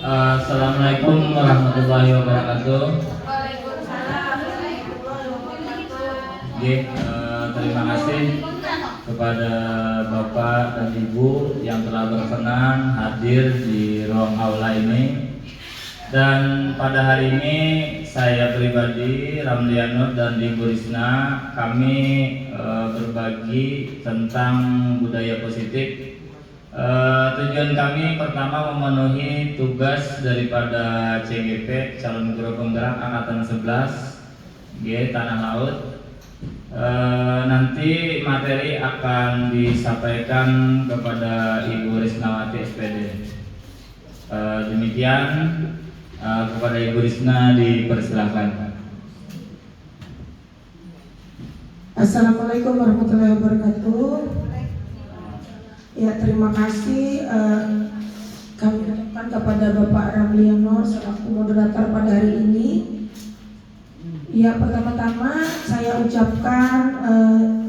Assalamualaikum warahmatullahi wabarakatuh. Waalaikumsalam warahmatullahi wabarakatuh. Terima kasih kepada Bapak dan Ibu yang telah berkenan hadir di ruang aula ini. Dan pada hari ini saya pribadi, Ramliano dan Ibu Risna, kami berbagi tentang budaya positif. Tujuan kami pertama memenuhi tugas daripada CGP, Calon Guru Penggerak Angkatan 11 Tanah Laut. Nanti materi akan disampaikan kepada Ibu Risnawati SPD. Demikian, kepada Ibu Risna dipersilahkan. Assalamualaikum warahmatullahi wabarakatuh. Ya, terima kasih kami ucapkan kepada Bapak Ramliano selaku moderator pada hari ini. Ya, pertama-tama saya ucapkan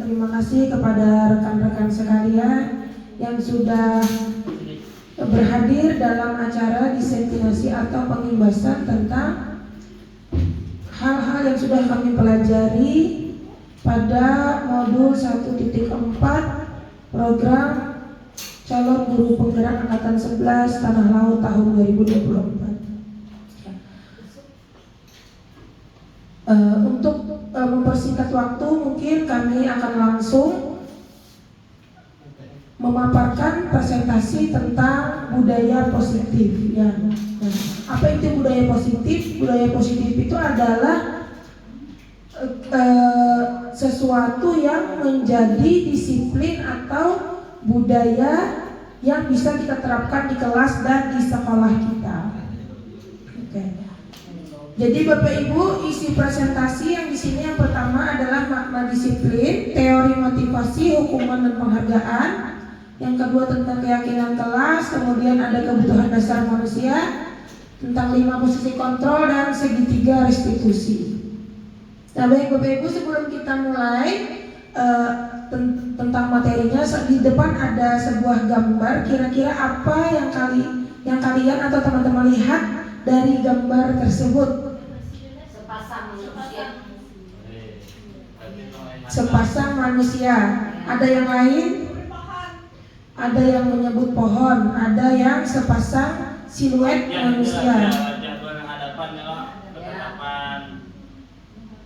terima kasih kepada rekan-rekan sekalian yang sudah berhadir dalam acara diseminasi atau pengimbasan tentang hal-hal yang sudah kami pelajari pada modul 1.4 program Calon Guru Penggerak Angkatan 11 Tanah Laut tahun 2024. Untuk mempersingkat waktu, mungkin kami akan langsung memaparkan presentasi tentang budaya positif. Ya. Nah, apa itu budaya positif? Budaya positif itu adalah sesuatu yang menjadi disiplin atau budaya yang bisa kita terapkan di kelas dan di sekolah kita. Oke. Jadi Bapak Ibu, isi presentasi yang di sini yang pertama adalah makna disiplin, teori motivasi, hukuman dan penghargaan. Yang kedua tentang keyakinan kelas, kemudian ada kebutuhan dasar manusia, tentang 5 posisi kontrol dan segitiga restitusi. Nah, baik Bapak Ibu, sebelum kita mulai tentang materinya, di depan ada sebuah gambar. Kira-kira apa yang kalian atau teman-teman lihat dari gambar tersebut? Sepasang manusia. Ada yang lain? Ada yang menyebut pohon, ada yang sepasang siluet manusia.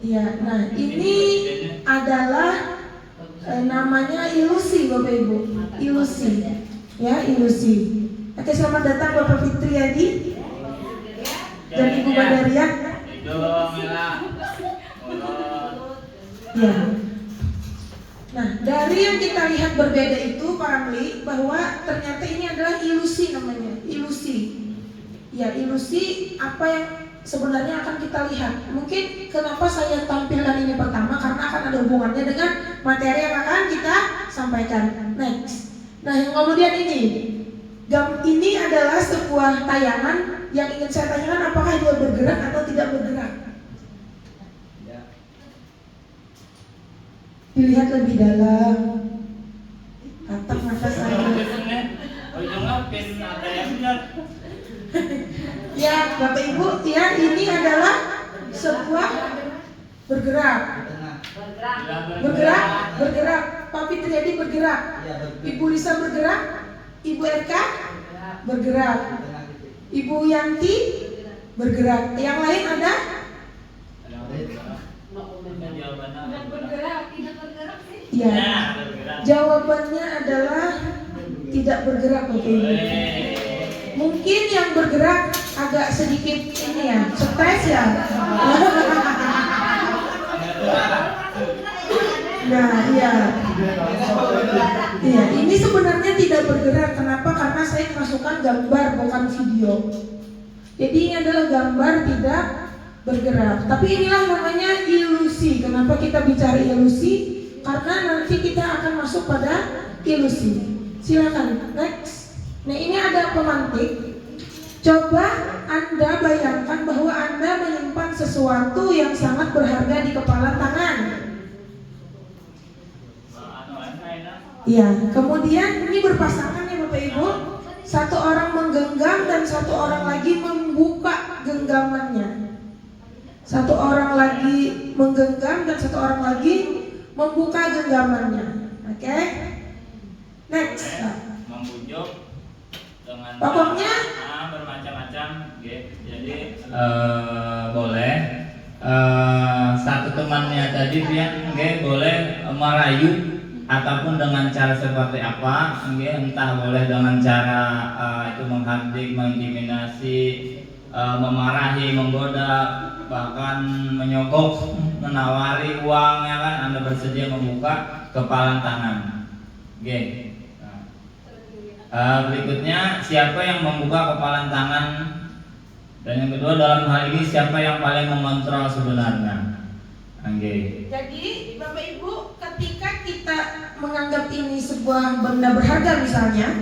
Ya, nah ini adalah namanya ilusi, Bapak Ibu. Ilusi, ya, ilusi. Oke, selamat datang Bapak Fitriadi dan Ibu Badaria. Ya. Nah, dari yang kita lihat berbeda itu, Pak Ramli, bahwa ternyata ini adalah ilusi namanya, ilusi. Ya, ilusi apa yang sebenarnya akan kita lihat. Mungkin kenapa saya tampilkan ini pertama, karena akan ada hubungannya dengan materi yang akan kita sampaikan. Next. Nah, yang kemudian ini adalah sebuah tayangan yang ingin saya tanyakan, apakah dia bergerak atau tidak bergerak? Dilihat lebih dalam. Tatap mata saya. Ya, Bapak Ibu, ya, ini adalah sebuah bergerak. Bergerak. Pak Fitriadi bergerak. Ibu Lisa bergerak. Ibu Eka bergerak. Ibu Yanti bergerak. Yang lain ada? Ya, jawabannya adalah tidak bergerak, Bapak Ibu. Mungkin yang bergerak agak sedikit ini ya, stres ya. Nah, iya. Iya, ini sebenarnya tidak bergerak. Kenapa? Karena saya masukkan gambar bukan video. Jadi ini adalah gambar tidak bergerak. Tapi inilah namanya ilusi. Kenapa kita bicara ilusi? Karena nanti kita akan masuk pada ilusi. Silakan, next. Nah, ini ada pemantik. Coba Anda bayangkan bahwa Anda menyimpan sesuatu yang sangat berharga di kepala tangan. Ya, kemudian ini berpasangan ya Bapak Ibu. satu orang menggenggam dan satu orang lagi membuka genggamannya. Satu orang lagi menggenggam dan satu orang lagi membuka genggamannya. Oke? Next. Membujuk dengan Pokoknya bermacam-macam. Jadi boleh satu temannya tadi dia boleh merayu ataupun dengan cara seperti apa, entah boleh dengan cara itu menghardik, mengintimidasi, memarahi, menggoda, bahkan menyogok, menawari uang, ya kan, Anda bersedia membuka kepalan tangan. Berikutnya, siapa yang membuka kepalan tangan? Dan yang kedua, dalam hal ini siapa yang paling mengontrol sebenarnya? Jadi Bapak Ibu, ketika kita menganggap ini sebuah benda berharga misalnya,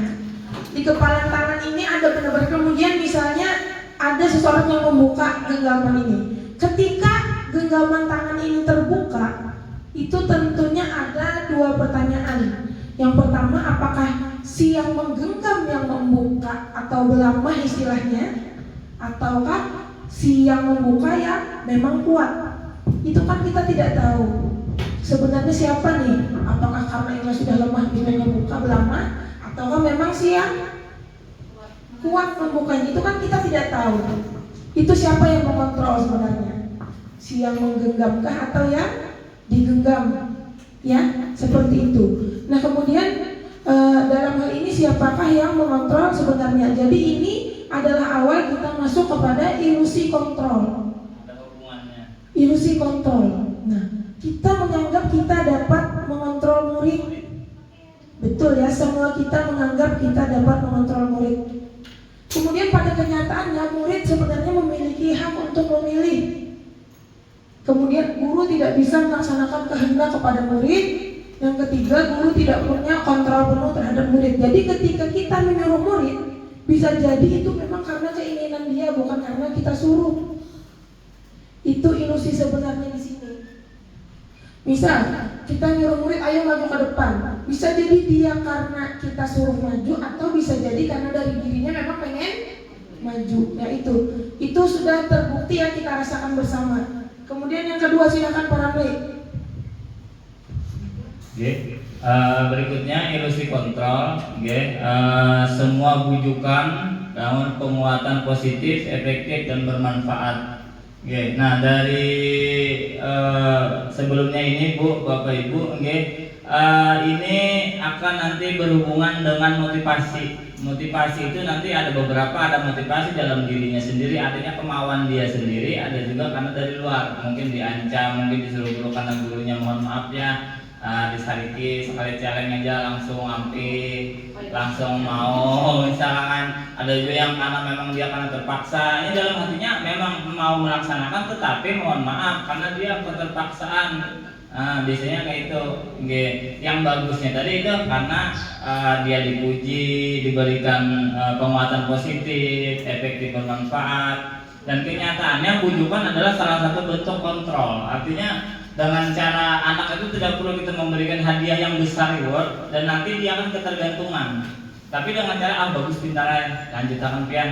di kepalan tangan ini ada benda berharga, kemudian misalnya ada seseorang yang membuka genggaman ini. Ketika genggaman tangan ini terbuka, itu tentunya ada dua pertanyaan. Yang pertama, apakah si yang menggenggam yang membuka atau belamah istilahnya, ataukah si yang membuka yang memang kuat? Itu kan kita tidak tahu sebenarnya siapa nih, apakah karena yang sudah lemah bisanya buka belamah, ataukah memang si yang kuat membukanya. Itu kan kita tidak tahu. Itu siapa yang mengontrol sebenarnya, si yang menggenggamkah atau yang digenggam, ya, seperti itu. Nah kemudian dalam hal ini siapakah yang mengontrol sebenarnya? Jadi ini adalah awal kita masuk kepada ilusi kontrol. Ilusi kontrol. Nah, kita menganggap kita dapat mengontrol murid. Betul ya, semua kita menganggap kita dapat mengontrol murid. Kemudian pada kenyataannya murid sebenarnya memiliki hak untuk memilih. Kemudian guru tidak bisa melaksanakan kehendak kepada murid. Yang ketiga, guru tidak punya kontrol penuh terhadap murid. Jadi ketika kita menyuruh murid, bisa jadi itu memang karena keinginan dia, bukan karena kita suruh. Itu ilusi sebenarnya di sini. Misal kita nyuruh murid ayo maju ke depan, bisa jadi dia karena kita suruh maju, atau bisa jadi karena dari dirinya memang pengen maju. Ya itu sudah terbukti yang kita rasakan bersama. Kemudian yang kedua, silakan para murid. Berikutnya ilusi kontrol. Semua bujukan namun penguatan positif, efektif dan bermanfaat. Nah dari sebelumnya ini Bu, Bapak Ibu, ini akan nanti berhubungan dengan motivasi. Motivasi itu nanti ada beberapa, ada motivasi dalam dirinya sendiri, artinya kemauan dia sendiri, ada juga karena dari luar, mungkin diancam, mungkin disuruh guru karena gurunya mohon maaf ya, disaliti sekali celeng aja langsung ampi, langsung mau, misalkan ada juga yang karena memang dia karena terpaksa, ini dalam hatinya memang mau melaksanakan tetapi mohon maaf karena dia keterpaksaan. Biasanya kayak itu. Yang bagusnya tadi itu karena dia dipuji, diberikan penguatan positif, efektif, bermanfaat, dan kenyataannya bujukan adalah salah satu bentuk kontrol. Artinya dengan cara anak itu tidak perlu kita memberikan hadiah yang besar reward dan nanti dia akan ketergantungan. Tapi dengan cara bagus pintaran, lanjutkan pian.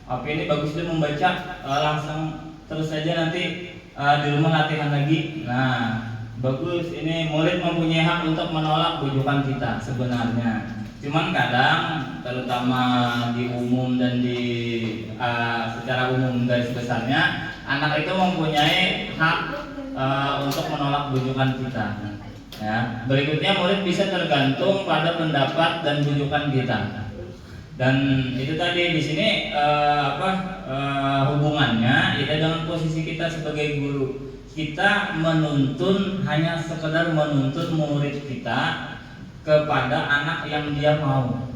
Ini bagus dia membaca, langsung terus saja nanti di rumah latihan lagi. Nah, bagus, ini murid mempunyai hak untuk menolak bujukan kita sebenarnya. Cuman kadang terutama di umum dan di secara umum garis besarnya anak itu mempunyai hak untuk menolak bujukan kita. Ya. Berikutnya murid bisa tergantung pada pendapat dan bujukan kita. Dan itu tadi di sini hubungannya itu dengan posisi kita sebagai guru. Kita menuntun hanya sekedar menuntun murid kita kepada anak yang dia mau.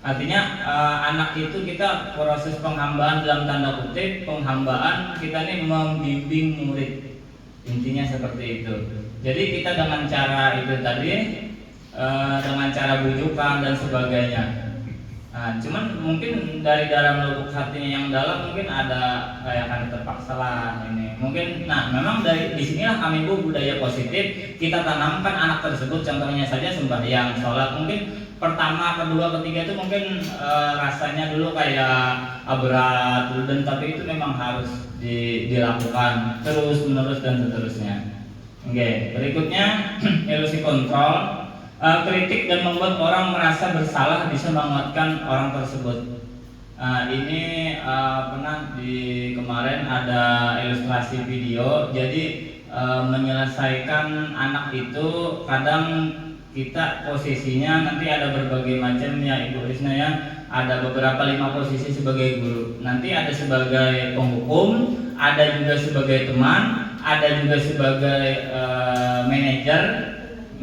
Artinya anak itu kita proses penghambaan dalam tanda kutip, penghambaan kita ini membimbing murid. Intinya seperti itu. Jadi kita dengan cara itu tadi, dengan cara bujukan dan sebagainya. Cuman mungkin dari dalam lubuk hatinya yang dalam mungkin ada kayak kan terpaksa lah ini. Mungkin, memang dari di sinilah kami budaya positif kita tanamkan anak tersebut. Contohnya saja sembahyang, sholat. Mungkin pertama, kedua, ketiga itu mungkin rasanya dulu kayak berat, dan tapi itu memang harus dilakukan terus menerus dan seterusnya. Oke, berikutnya ilusi kontrol. Kritik dan membuat orang merasa bersalah bisa menguatkan orang tersebut. Ini pernah di kemarin ada ilustrasi video. Jadi menyelesaikan anak itu kadang kita posisinya nanti ada berbagai macam ya Ibu Risna ya. Ada beberapa 5 posisi sebagai guru. Nanti ada sebagai penghukum, ada juga sebagai teman, ada juga sebagai manajer,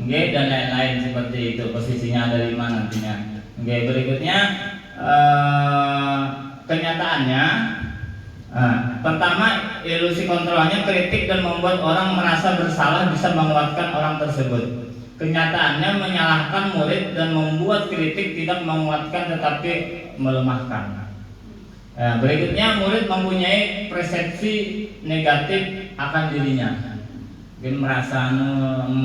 dan lain-lain seperti itu. Posisinya ada 5 nantinya. Berikutnya kenyataannya, pertama ilusi kontrolnya kritik dan membuat orang merasa bersalah bisa menguatkan orang tersebut. Kenyataannya menyalahkan murid dan membuat kritik tidak menguatkan tetapi melemahkan. Berikutnya murid mempunyai persepsi negatif akan dirinya. Mungkin merasa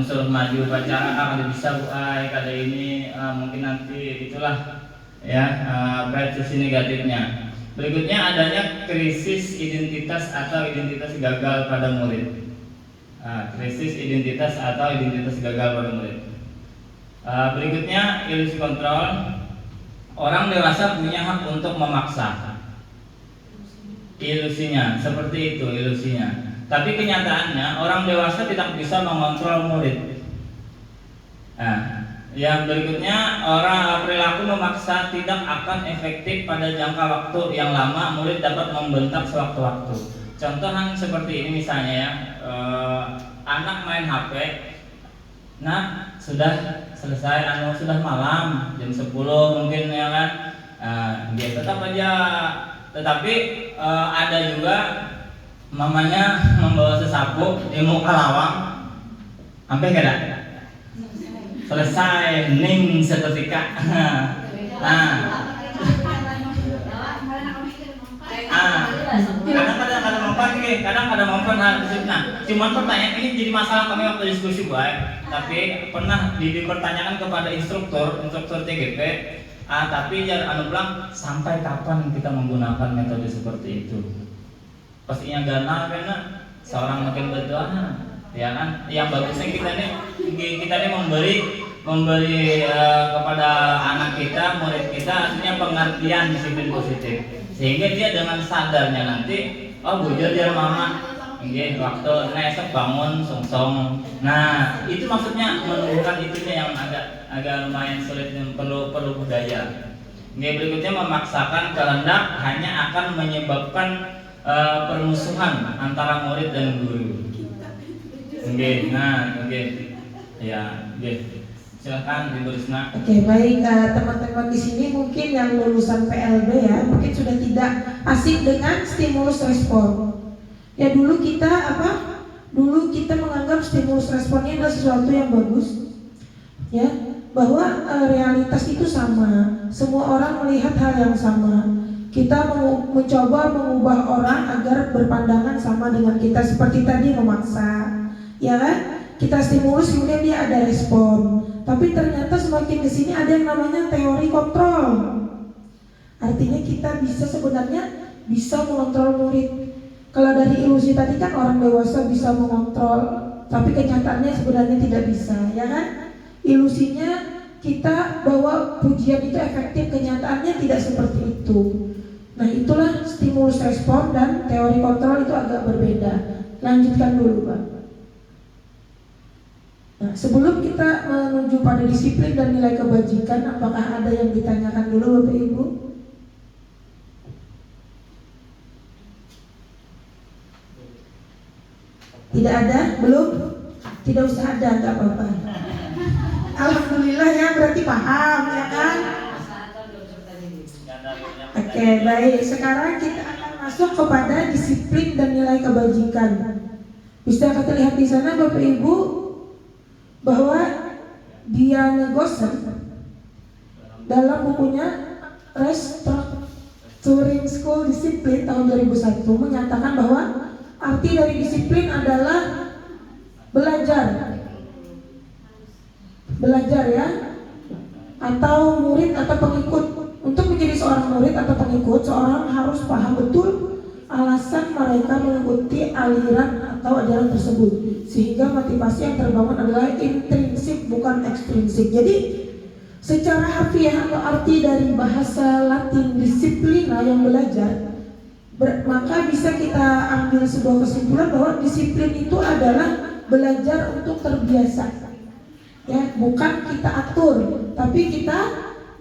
suruh maju upacara kada bisa kada ini mungkin nanti itulah ya persepsi negatifnya. Berikutnya adanya krisis identitas atau identitas gagal pada murid. Krisis identitas atau identitas gagal pada murid. Berikutnya ilusi kontrol. Orang dewasa punya hak untuk memaksa. Ilusinya seperti itu ilusinya. Tapi kenyataannya orang dewasa tidak bisa mengontrol murid. Yang berikutnya orang perilaku memaksa tidak akan efektif pada jangka waktu yang lama. Murid dapat membentak sewaktu-waktu. Contohan seperti ini misalnya ya, anak main HP, nah sudah selesai, sudah malam jam 10 mungkin ya kan, dia tetap aja, tetapi ada juga mamanya membawa sesapu di muka lawang, sampai kada selesai ning seketika. Kadang ada mempan hal tersebut. Nah, cuman pertanyaan ini jadi masalah kami waktu diskusi baik. Tapi pernah dipertanyakan kepada instruktur TGP. Tapi jangan bilang sampai kapan kita menggunakan metode seperti itu. Pastinya ganal karena seorang makin berdoa, ya kan? Yang bagusnya kita nih memberi kepada anak kita, murid kita, artinya pengertian disiplin positif, sehingga dia dengan sadarnya nanti, bujur dia mama, waktu esok bangun songsong. Nah, itu maksudnya menumbuhkan itunya yang agak lumayan sulit dan perlu budaya. Berikutnya memaksakan kehendak hanya akan menyebabkan permusuhan antara murid dan guru. Silakan Ibu Risna. Baik, teman-teman di sini mungkin yang lulusan PLB ya, mungkin sudah tidak asing dengan stimulus respon. Ya dulu kita menganggap stimulus responnya adalah sesuatu yang bagus, ya, bahwa realitas itu sama, semua orang melihat hal yang sama. Kita mencoba mengubah orang agar berpandangan sama dengan kita, seperti tadi memaksa, ya kan? Kita stimulus kemudian dia ada respon. Tapi ternyata semakin kesini ada yang namanya teori kontrol. Artinya kita sebenarnya bisa mengontrol murid. Kalau dari ilusi tadi kan orang dewasa bisa mengontrol, tapi kenyataannya sebenarnya tidak bisa, ya kan? Ilusinya kita bahwa pujian itu efektif, kenyataannya tidak seperti itu. Nah, itulah stimulus respon dan teori kontrol itu agak berbeda. Lanjutkan dulu, Pak. Nah, sebelum kita menuju pada disiplin dan nilai kebajikan, apakah ada yang ditanyakan dulu Bapak Ibu? Tidak ada? Belum? Tidak usah ada, nggak apa-apa. Alhamdulillah ya, berarti paham ya kan? Oke, baik. Sekarang kita akan masuk kepada disiplin dan nilai kebajikan. Bisa kita lihat di sana Bapak Ibu bahwa Diana Gosser dalam bukunya Restructuring School Discipline tahun 2001 menyatakan bahwa arti dari disiplin adalah belajar ya, atau murid atau pengikut. Untuk menjadi seorang murid atau pengikut, seorang harus paham betul alasan mereka mengikuti aliran atau ajaran tersebut, sehingga motivasi yang terbangun adalah intrinsik bukan ekstrinsik. Jadi secara harfiah atau arti dari bahasa Latin disiplina yang belajar, maka bisa kita ambil sebuah kesimpulan bahwa disiplin itu adalah belajar untuk terbiasa, ya, bukan kita atur, tapi kita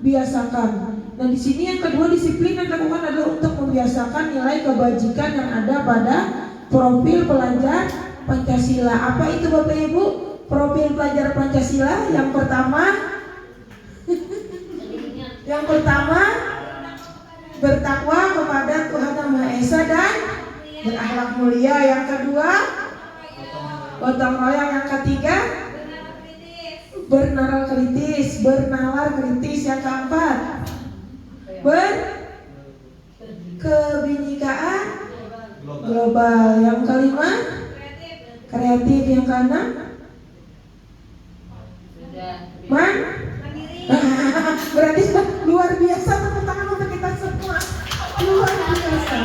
biasakan. Dan di sini yang kedua, disiplin yang dilakukan adalah untuk membiasakan nilai kebajikan yang ada pada profil pelajar Pancasila. Apa itu Bapak Ibu? Profil pelajar Pancasila yang pertama bertakwa kepada Tuhan Yang Maha Esa dan berakhlak mulia. Yang kedua, gotong royong. Yang ketiga, bernalar kritis. Yang keempat, berkebinekaan global. Yang kelima, kreatif. Yang keenam, berarti luar biasa. Tepuk tangan untuk kita semua. Luar biasa.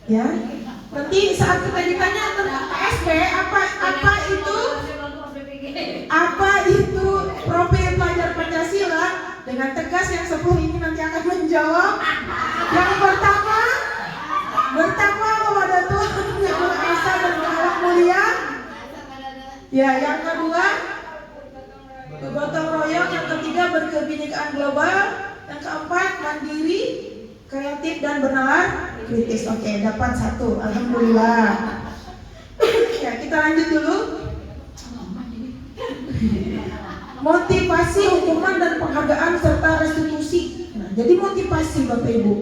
Ya, nanti saat kita ditanya tentang PSP, apa itu profil pelajar Pancasila, dengan tegas yang 10 ini nanti akan menjawab. Yang pertama, bertakwa kepada Tuhan Yang Maha Esa dan berakhlak mulia. Ya, yang kedua, gotong royong. Yang ketiga, berkebinekaan global. Yang keempat, mandiri, kreatif dan bernalar kritis. Oke, dapat 1. Alhamdulillah. Ya, kita lanjut dulu. Motivasi, hukuman dan penghargaan serta restitusi. Nah, jadi motivasi Bapak Ibu,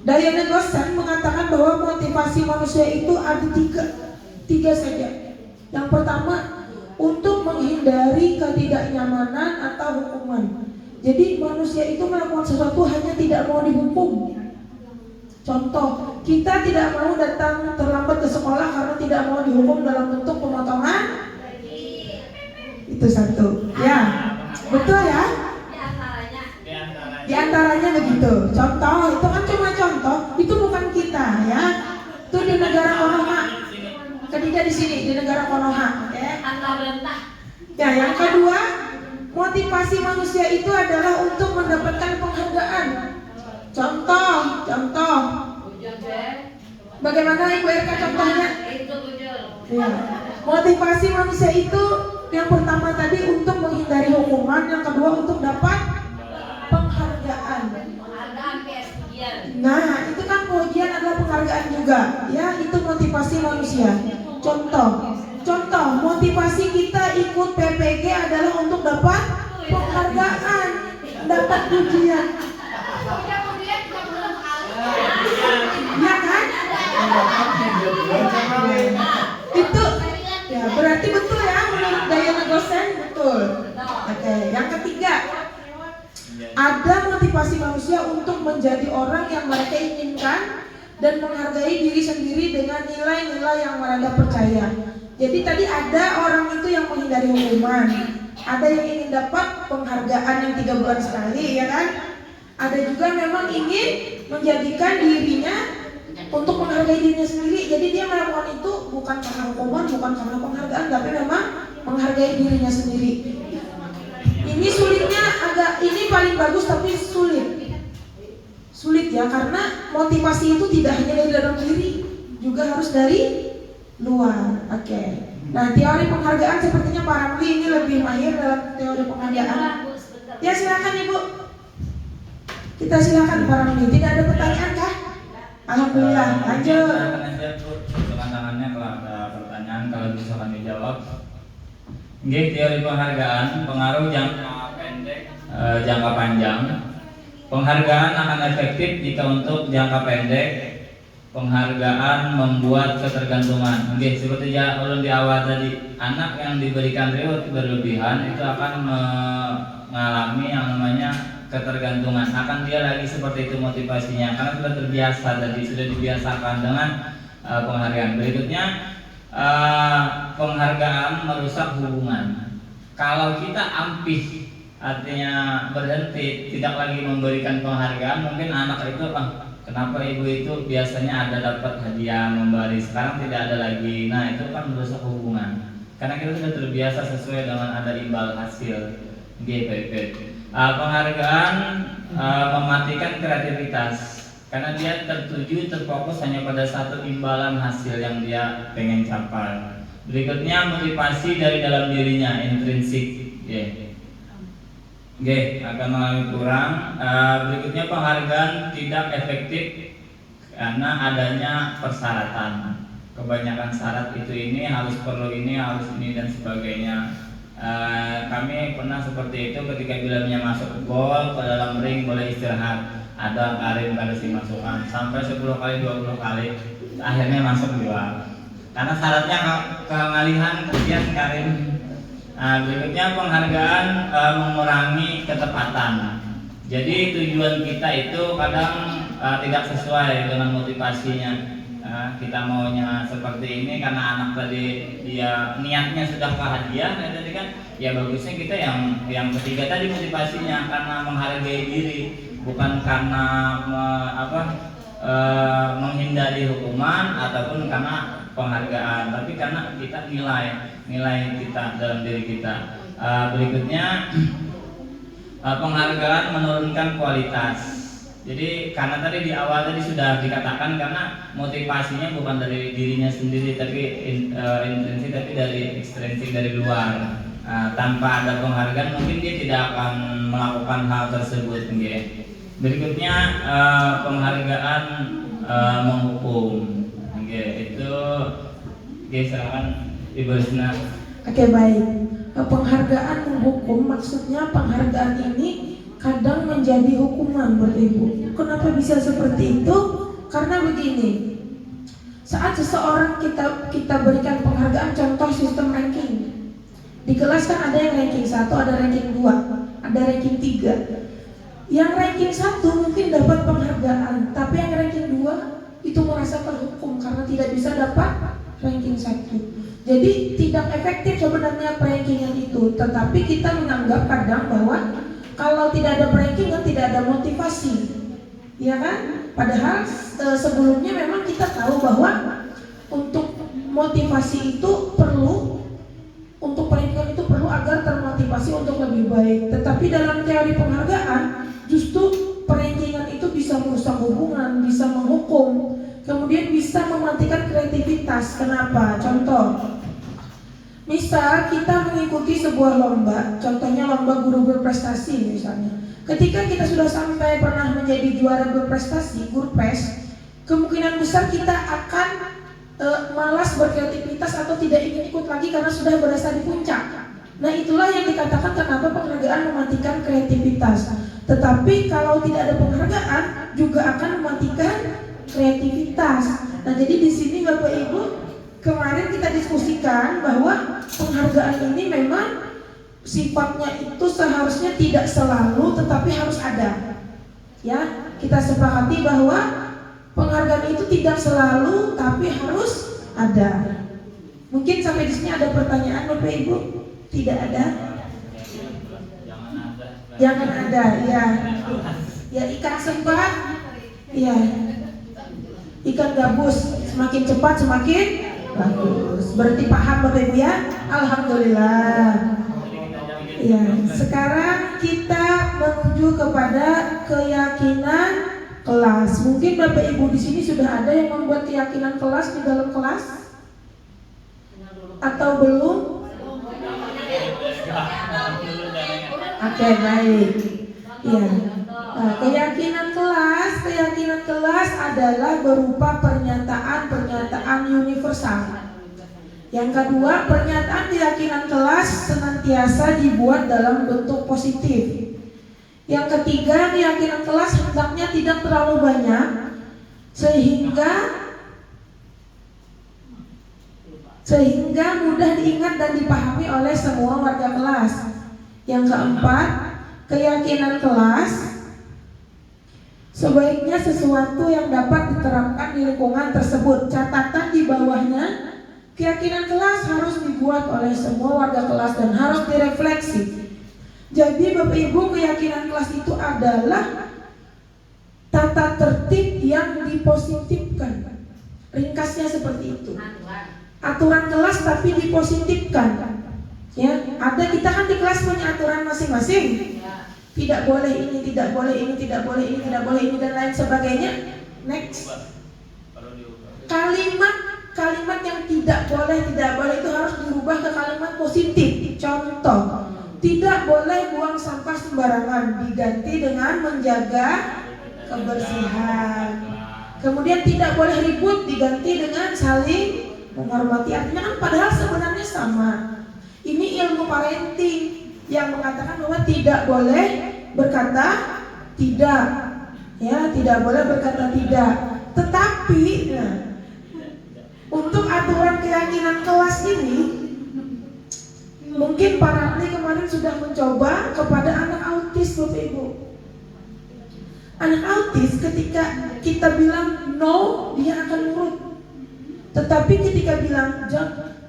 Diana Gossen mengatakan bahwa motivasi manusia itu ada tiga saja. Yang pertama, untuk menghindari ketidaknyamanan atau hukuman. Jadi manusia itu melakukan sesuatu hanya tidak mau dihukum. Contoh, kita tidak mau datang terlambat ke sekolah karena tidak mau dihukum dalam bentuk pemotongan. Itu satu. Ya, betul ya? Di antaranya begitu. Contoh, itu kan cuma contoh. Itu bukan kita ya. Itu di negara Konoha. Ketiga di sini di negara Konoha. Ya. Ya, yang kedua, motivasi manusia itu adalah untuk mendapatkan penghargaan. Contoh. Bagaimana Ibu Erka contohnya? Ya. Motivasi manusia itu yang pertama tadi untuk menghindari hukuman, yang kedua untuk dapat penghargaan. Nah, itu kan pujian adalah penghargaan juga. Ya, itu motivasi manusia. Contoh, motivasi kita ikut PPG adalah untuk dapat penghargaan, dapat pujian. Ya kan? Itu ya berarti betul ya menurut Diana Gossen, betul. Oke, yang ketiga, ada motivasi manusia untuk menjadi orang yang mereka inginkan dan menghargai diri sendiri dengan nilai-nilai yang mereka percaya. Jadi tadi ada orang itu yang menghindari hukuman, ada yang ingin dapat penghargaan yang 3 bulan sekali, ya kan? Ada juga memang ingin menjadikan dirinya untuk menghargai dirinya sendiri. Jadi dia melakukan itu bukan karena hukuman, bukan karena penghargaan, tapi memang menghargai dirinya sendiri. Ini sulitnya ini paling bagus tapi sulit ya, karena motivasi itu tidak hanya dari dalam diri, juga harus dari luar. Oke. Nah, teori penghargaan sepertinya Pak Ramli ini lebih mahir dalam teori penghargaan. Ya, silakan Ibu. Kita silakan Pak Ramli. Tidak ada pertanyaan kah? Alhamdulillah. Lanjut. Dengan tangannya kalau ada pertanyaan, kalau misalkan dijawab. Oke, teori penghargaan, pengaruh jangka pendek, jangka panjang. Penghargaan akan efektif jika untuk jangka pendek penghargaan membuat ketergantungan. Oke, seperti ulun di awal tadi, anak yang diberikan reward berlebihan itu akan mengalami yang namanya ketergantungan. Akan dia lagi seperti itu motivasinya karena sudah terbiasa tadi, sudah dibiasakan dengan penghargaan. Berikutnya, penghargaan merusak hubungan. Kalau kita ampih, artinya berhenti, tidak lagi memberikan penghargaan, mungkin anak itu kenapa ibu itu biasanya ada dapat hadiah memberi, sekarang tidak ada lagi. Nah itu kan merusak hubungan, karena kita sudah terbiasa sesuai dengan ada imbal hasil. GPP. Penghargaan mematikan kreativitas, karena dia terfokus hanya pada satu imbalan hasil yang dia pengen capai. Berikutnya motivasi dari dalam dirinya, intrinsik. Akan mengalami kurang. Berikutnya penghargaan tidak efektif karena adanya persyaratan. Kebanyakan syarat ini harus perlu ini, harus ini dan sebagainya. Kami pernah seperti itu ketika bilangnya masuk gol ke dalam ring boleh istirahat. Ada Karim kasih masukan sampai 10 kali 20 kali, akhirnya masuk juga. Karena syaratnya kengalihan kemudian Karim. Berikutnya penghargaan mengurangi ketepatan. Jadi tujuan kita itu kadang tidak sesuai dengan motivasinya. Kita maunya seperti ini karena anak tadi dia niatnya sudah ke hadiah, tadi kan ya bagusnya kita yang ketiga tadi motivasinya karena menghargai diri, bukan karena menghindari hukuman ataupun karena penghargaan, tapi karena kita nilai kita dalam diri kita. Berikutnya penghargaan menurunkan kualitas. Jadi karena tadi di awal tadi sudah dikatakan karena motivasinya bukan dari dirinya sendiri tapi intrinsik, tapi dari ekstrinsik dari luar. Tanpa ada penghargaan mungkin dia tidak akan melakukan hal tersebut. Berikutnya penghargaan menghukum. Itu silakan Ibu Risna. Oke, baik. Penghargaan menghukum, maksudnya penghargaan ini kadang menjadi hukuman buat ibu. Kenapa bisa seperti itu? Karena begini, saat seseorang kita berikan penghargaan, contoh sistem ranking. Di kelas kan ada yang ranking 1, ada ranking 2, ada ranking 3. Yang ranking 1 mungkin dapat penghargaan, tapi yang ranking 2 itu merasa terhukum karena tidak bisa dapat ranking 1. Jadi tidak efektif sebenarnya rankingan itu, tetapi kita menganggap kadang bahwa kalau tidak ada rankingan tidak ada motivasi, ya kan? Padahal sebelumnya memang kita tahu bahwa untuk motivasi itu perlu, untuk rankingan itu perlu agar termotivasi untuk lebih baik. Tetapi dalam teori penghargaan justru rankingan itu bisa merusak hubungan, bisa menghukum, kemudian bisa mematikan kreativitas. Kenapa? Contoh, misal kita mengikuti sebuah lomba, contohnya lomba guru berprestasi misalnya. Ketika kita sudah sampai pernah menjadi juara berprestasi, Gurpres, kemungkinan besar kita akan malas berkreativitas atau tidak ingin ikut lagi karena sudah berasa di puncak. Nah itulah yang dikatakan kenapa penghargaan mematikan kreativitas. Tetapi kalau tidak ada penghargaan juga akan mematikan kreativitas. Nah jadi di sini Bapak Ibu, kemarin kita diskusikan bahwa penghargaan ini memang sifatnya itu seharusnya tidak selalu, tetapi harus ada. Ya, kita sepakati bahwa penghargaan itu tidak selalu, tapi harus ada. Mungkin sampai di sini ada pertanyaan Bapak Ibu? Tidak ada? Jangan ada, ya. Ya ikan sempat, ya. Ikan gabus semakin cepat semakin bagus. Berarti paham Bapak Ibu ya? Alhamdulillah. Ya, sekarang kita menuju kepada keyakinan kelas. Mungkin Bapak Ibu di sini sudah ada yang membuat keyakinan kelas di dalam kelas? Atau belum? Oke, baik. Ya. Nah, keyakinan kelas adalah berupa pernyataan universal. Yang kedua, pernyataan keyakinan kelas senantiasa dibuat dalam bentuk positif. Yang ketiga, keyakinan kelas hendaknya tidak terlalu banyak sehingga mudah diingat dan dipahami oleh semua warga kelas. Yang keempat, keyakinan kelas sebaiknya sesuatu yang dapat diterapkan di lingkungan tersebut. Catatan di bawahnya, Keyakinan kelas harus dibuat oleh semua warga kelas dan harus direfleksi. Jadi Bapak Ibu, keyakinan kelas itu adalah tata tertib yang dipositifkan. Ringkasnya seperti itu. Aturan kelas tapi dipositifkan. Ya, ada kita kan di kelas punya aturan masing-masing. Tidak boleh ini, tidak boleh ini, tidak boleh ini, tidak boleh ini dan lain sebagainya. Next. Kalimat yang tidak boleh itu harus dirubah ke kalimat positif. Contoh, tidak boleh buang sampah sembarangan, diganti dengan menjaga kebersihan. Kemudian tidak boleh ribut, diganti dengan saling menghormati. Artinya kan padahal sebenarnya sama. Ini ilmu parenting yang mengatakan bahwa tidak boleh berkata tidak, ya, tidak boleh berkata tidak. Tetapi untuk aturan keyakinan kelas ini, mungkin Pak Ramli kemarin sudah mencoba kepada anak autis, Bapak Ibu. Anak autis ketika kita bilang no, dia akan nurut. Tetapi ketika bilang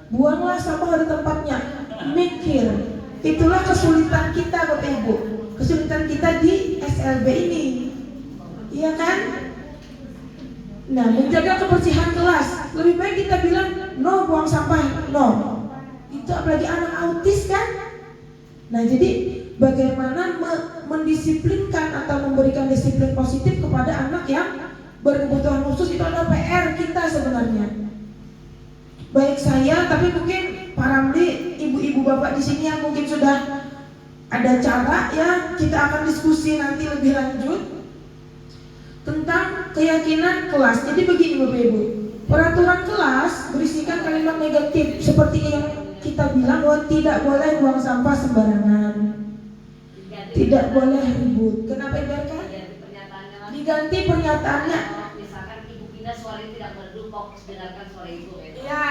buanglah sampah pada tempatnya, mikir. Itulah kesulitan kita, Bapak Ibu. Kesulitan kita di SLB ini, iya kan? Nah, menjaga kebersihan kelas, lebih baik kita bilang no buang sampah, no. Itu apalagi anak autis kan? Nah, jadi bagaimana mendisiplinkan atau memberikan disiplin positif kepada anak yang berkebutuhan khusus, itu adalah PR kita sebenarnya. Baik saya, tapi mungkin Pak Ramli, ibu-ibu bapak di sini yang mungkin sudah ada cara, ya, kita akan diskusi nanti lebih lanjut tentang keyakinan kelas. Jadi begini Bapak Ibu, peraturan kelas berisikan kalimat negatif seperti yang kita bilang bahwa tidak boleh buang sampah sembarangan, tidak boleh ribut. Kenapa dibiarkan? Diganti pernyataannya. Misalkan ibu pindah suara tidak merdu, fokus dengarkan suara ibu. Ya.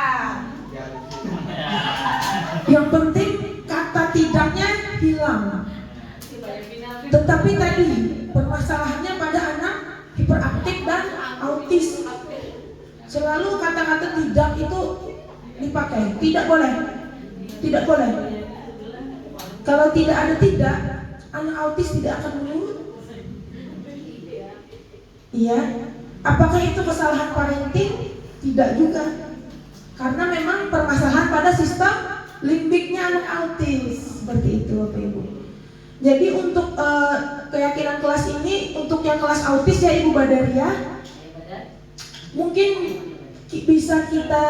Yang penting kata tidaknya hilang. Tetapi tadi permasalahannya pada anak hiperaktif dan autis. Selalu kata-kata tidak itu dipakai. Tidak boleh. Tidak boleh. Kalau tidak ada tidak, anak autis tidak akan menurut. Iya. Apakah itu kesalahan parenting? Tidak juga. Karena memang permasalahan pada sistem limbiknya anak autis. Seperti itu Bapak Ibu. Jadi untuk keyakinan kelas ini, untuk yang kelas autis ya Ibu Badaria, mungkin bisa kita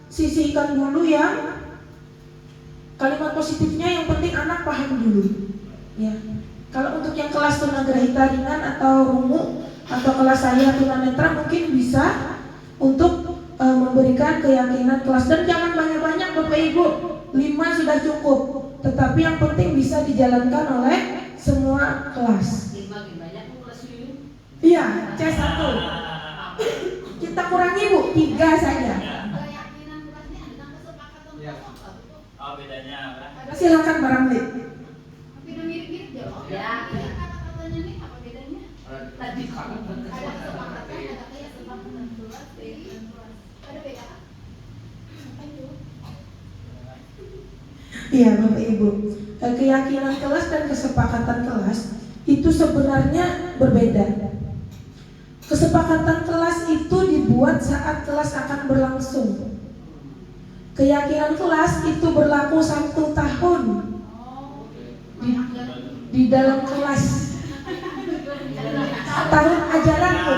sisihkan dulu ya kalimat positifnya, yang penting anak paham dulu. Ya. Kalau untuk yang kelas tunagrahita ringan atau rungu atau kelas saya tunanetra mungkin bisa untuk memberikan keyakinan kelas, dan jangan banyak-banyak Bapak Ibu, 5 sudah cukup. Tetapi yang penting bisa dijalankan oleh semua kelas. 5 banyak kelas ini. Iya, C1. Kita kurangi Bu, 3 saja. Keyakinan kelasnya dengan kesepakatan kelompok. Oh, bedanya apa? Silakan Pak Ramli. Tapi udah mirip-mirip jawab. Ya, kata-katanya nih apa bedanya? Tadi ada kesepakatan, ada kesepakatan kelas, ada beda. Apa itu? Iya Bapak Ibu, keyakinan kelas dan kesepakatan kelas itu sebenarnya berbeda. Kesepakatan kelas itu dibuat saat kelas akan berlangsung. Keyakinan kelas itu berlaku 1 tahun di dalam kelas. Tahun ajaran Bu.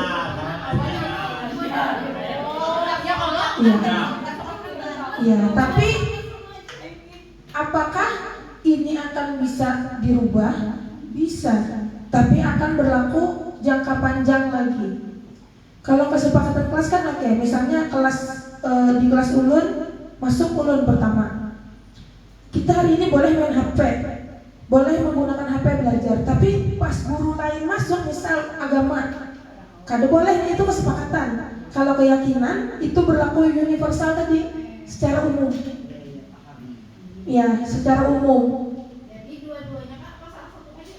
Ya, tapi apakah ini akan bisa dirubah? Bisa, tapi akan berlaku jangka panjang lagi. Kalau kesepakatan kelas kan oke, misalnya kelas di kelas ulun, masuk ulun pertama, kita hari ini boleh main HP, boleh menggunakan HP belajar, tapi pas guru lain masuk, misal agama, kada boleh, itu kesepakatan. Kalau keyakinan itu berlaku universal tadi, secara umum. Ya, secara umum. Jadi dua-duanya Kak, apa salah satu aja?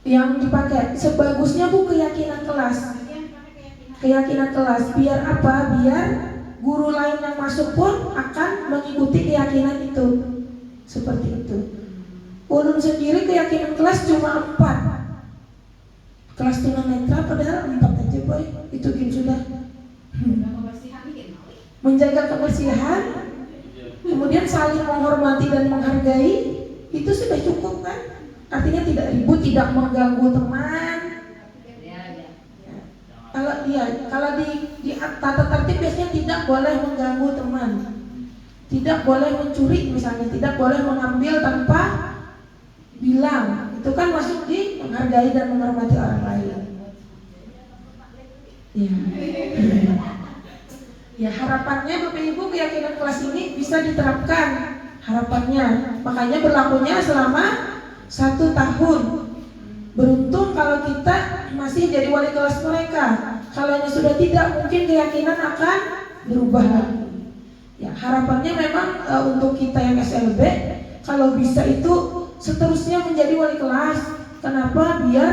Yang dipakai sebagusnya Bu keyakinan kelas. Keyakinan kelas biar apa? Biar guru lain yang masuk pun akan mengikuti keyakinan itu. Seperti itu. Ulun sendiri keyakinan kelas cuma 4. Kelas tunanetra padahal 4 aja boy. Itu gini sudah. Menjaga kebersihan, kemudian saling menghormati dan menghargai, itu sudah cukup kan? Artinya tidak ribut, tidak mengganggu teman. Kalau di tata tertib biasanya tidak boleh mengganggu teman, tidak boleh mencuri misalnya, tidak boleh mengambil tanpa bilang. Itu kan masuk di menghargai dan menghormati orang lain. Ya. Ya, harapannya Bapak Ibu keyakinan kelas ini bisa diterapkan. Harapannya, makanya berlakunya selama 1 tahun. Beruntung kalau kita masih jadi wali kelas mereka. Kalau sudah tidak, mungkin keyakinan akan berubah lagi. Ya, harapannya memang untuk kita yang SLB, kalau bisa itu seterusnya menjadi wali kelas. Kenapa? Biar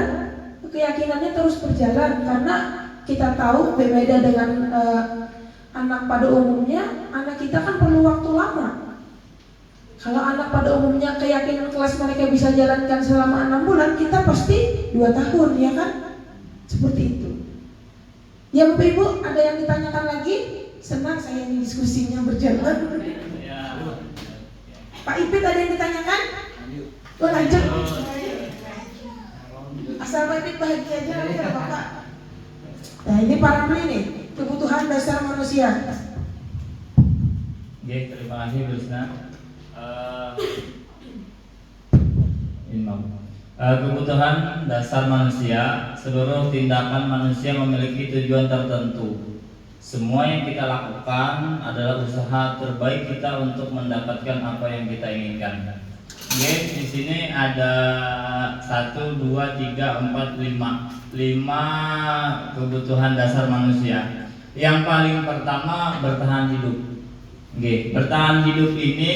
keyakinannya terus berjalan. Karena kita tahu berbeda dengan anak pada umumnya, anak kita kan perlu waktu lama. Kalau anak pada umumnya keyakinan kelas mereka bisa jalankan selama 6 bulan, kita pasti 2 tahun, ya kan? Seperti itu. Ya Bapak Ibu, ada yang ditanyakan lagi? Senang saya ini diskusinya berjalan. Pak Ipit ada yang ditanyakan? Oh, lanjut. Asal Pak Ipit bahagia aja nanti ada Bapak. Nah ini para beli nih, kebutuhan dasar manusia. Oke, terima kasih Bu Risna. Kebutuhan dasar manusia, seluruh tindakan manusia memiliki tujuan tertentu. Semua yang kita lakukan adalah usaha terbaik kita untuk mendapatkan apa yang kita inginkan. Oke, di sini ada 1, 2, 3, 4, 5 kebutuhan dasar manusia. Yang paling pertama bertahan hidup. Oke, bertahan hidup ini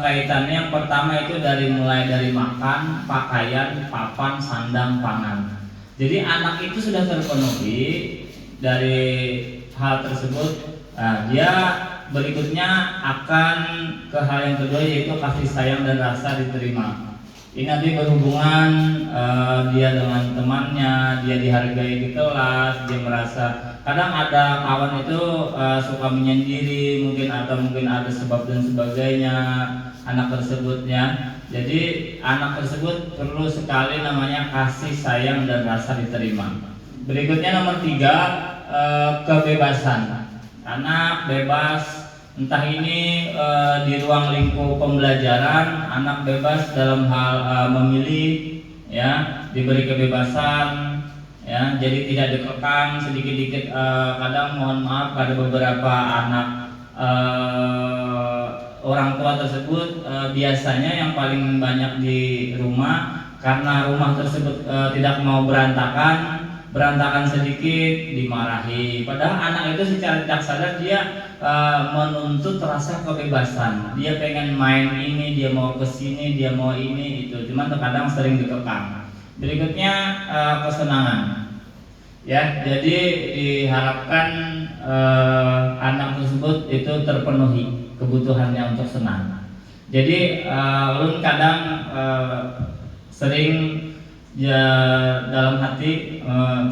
kaitannya yang pertama itu mulai dari makan, pakaian, papan, sandang, pangan. Jadi anak itu sudah terpenuhi dari hal tersebut. Dia berikutnya akan ke hal yang kedua, yaitu kasih sayang dan rasa diterima. Ini nanti berhubungan dia dengan temannya, dia dihargai di kelas, dia merasa. Kadang ada kawan itu suka menyendiri, mungkin ada sebab dan sebagainya anak tersebutnya. Jadi anak tersebut perlu sekali namanya kasih sayang dan rasa diterima. Berikutnya nomor 3, kebebasan. Anak bebas, entah ini di ruang lingkup pembelajaran, anak bebas dalam hal memilih, ya, diberi kebebasan. Ya, jadi tidak dikekang sedikit-dikit. Kadang mohon maaf pada beberapa anak orang tua tersebut biasanya yang paling banyak di rumah, karena rumah tersebut tidak mau berantakan sedikit dimarahi. Padahal anak itu secara tidak sadar dia menuntut rasa kebebasan. Dia pengen main ini, dia mau kesini, dia mau ini itu. Cuman terkadang sering dikekang. Berikutnya kesenangan. Ya, jadi diharapkan anak tersebut itu terpenuhi kebutuhannya untuk senang. Jadi ulun kadang sering ya dalam hati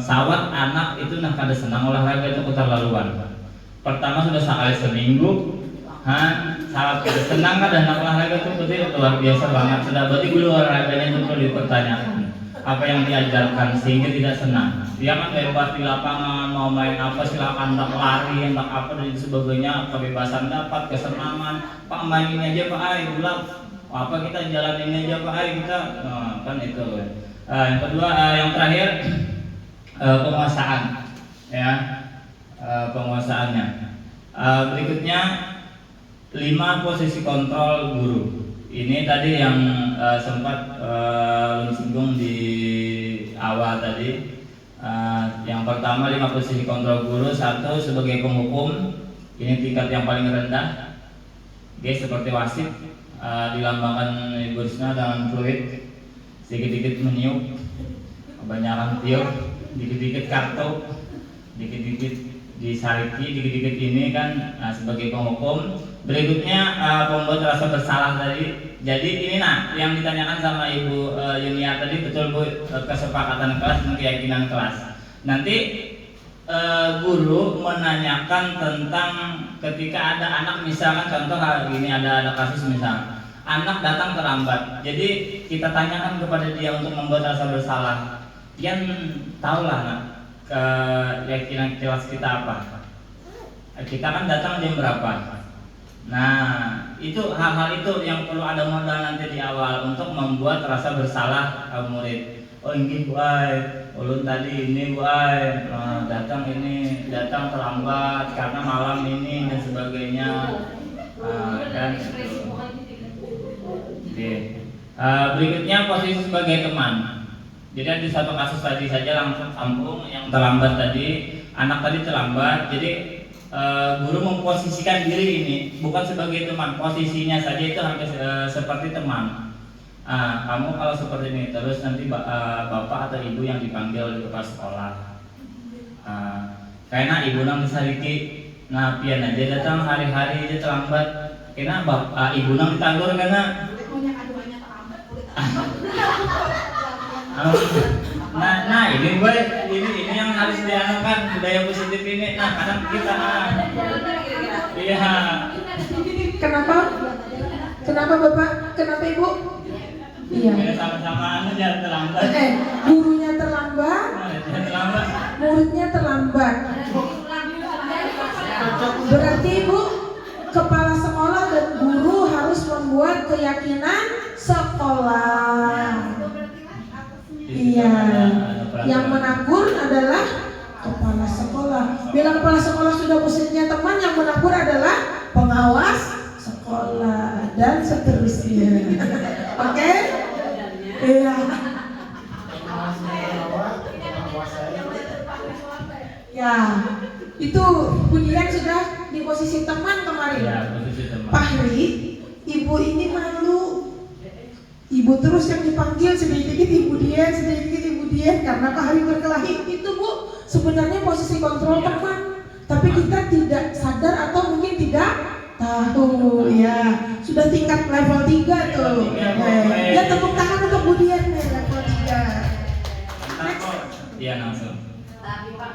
sawat anak itu nak kada senang olahraga itu keterlaluan. Pertama sudah sekali seminggu, sawat kada senang kada nak olahraga itu berarti luar biasa banget. Sudah berarti dulu olahraganya itu perlu dipertanyakan. Apa yang diajarkan sehingga tidak senang. Dia kan bebas di lapangan, mau main apa silakan, tak lari, tak apa dan sebagainya, kebebasan dapat, kesenangan. Pak main ini aja Pak, gulap. Apa kita jalan ini aja Pak, kita kan itu. Yang kedua, yang terakhir penguasaan, ya, penguasaannya. Berikutnya 5 posisi kontrol guru. Ini tadi yang sempat singgung di awal tadi. Yang pertama 5 posisi kontrol guru. 1 sebagai penghukum, ini tingkat yang paling rendah. Oke, seperti wasit, dilambangkan Ibu Risna dengan fluid, sedikit-sedikit meniup, kebanyakan tiup, dikit-dikit kartu, dikit-dikit di disariki dikit-dikit ini kan sebagai penghukum. Berikutnya pembuat rasa bersalah tadi. Jadi ini yang ditanyakan sama Ibu Yunia tadi betul Bu, kesepakatan kelas dan keyakinan kelas. Nanti guru menanyakan tentang ketika ada anak, misalkan contoh hari ini ada kasus misal anak datang terlambat, jadi kita tanyakan kepada dia untuk membuat rasa bersalah. Yang tahulah nak keyakinan kelas kita apa? Kita kan datang jam berapa? Nah, itu hal-hal itu yang perlu ada modal nanti di awal untuk membuat rasa bersalah murid. Oh ini buai, ulun tadi ini buai, datang terlambat karena malam ini dan sebagainya. Dan berikutnya posisi sebagai teman. Jadi di satu kasus tadi saja langsung sambung yang terlambat tadi, anak tadi terlambat. Jadi guru memposisikan diri ini bukan sebagai teman, posisinya saja itu hampir seperti teman. Kamu kalau seperti ini terus nanti bapak atau ibu yang dipanggil oleh kepala sekolah. Karena ibu nang disariki, nah pian aja datang hari-hari aja terlambat. Karena ibu nang ditanggur karena nah ini gue ini yang harus dianukan budaya positif ini. Nah kadang kita iya. Kenapa Bapak? Kenapa Ibu? Iya. Sama-sama jangan terlambat. Gurunya terlambat, muridnya terlambat. Berarti Ibu, kepala sekolah dan guru harus membuat keyakinan sekolah. Iya. Yang menegur adalah kepala sekolah. Bila kepala sekolah sudah posisinya teman, yang menegur adalah pengawas sekolah dan seterusnya. Oke? Iya. Ya, itu Budian sudah di posisi teman kemarin. Ya, posisi teman. Fahri, ibu ini malu. Ibu terus yang dipanggil sedikit-sedikit Ibu Dian, sedikit-sedikit Ibu Dian karena Fahri berkelahi. Itu Bu, sebenarnya posisi kontrol teman. Tapi kita tidak sadar atau mungkin tidak tahu ya. Sudah tingkat level 3 tuh. Ya tepuk tangan untuk Bu Dian nih, level 3. Next. Iya langsung. Tapi Pak,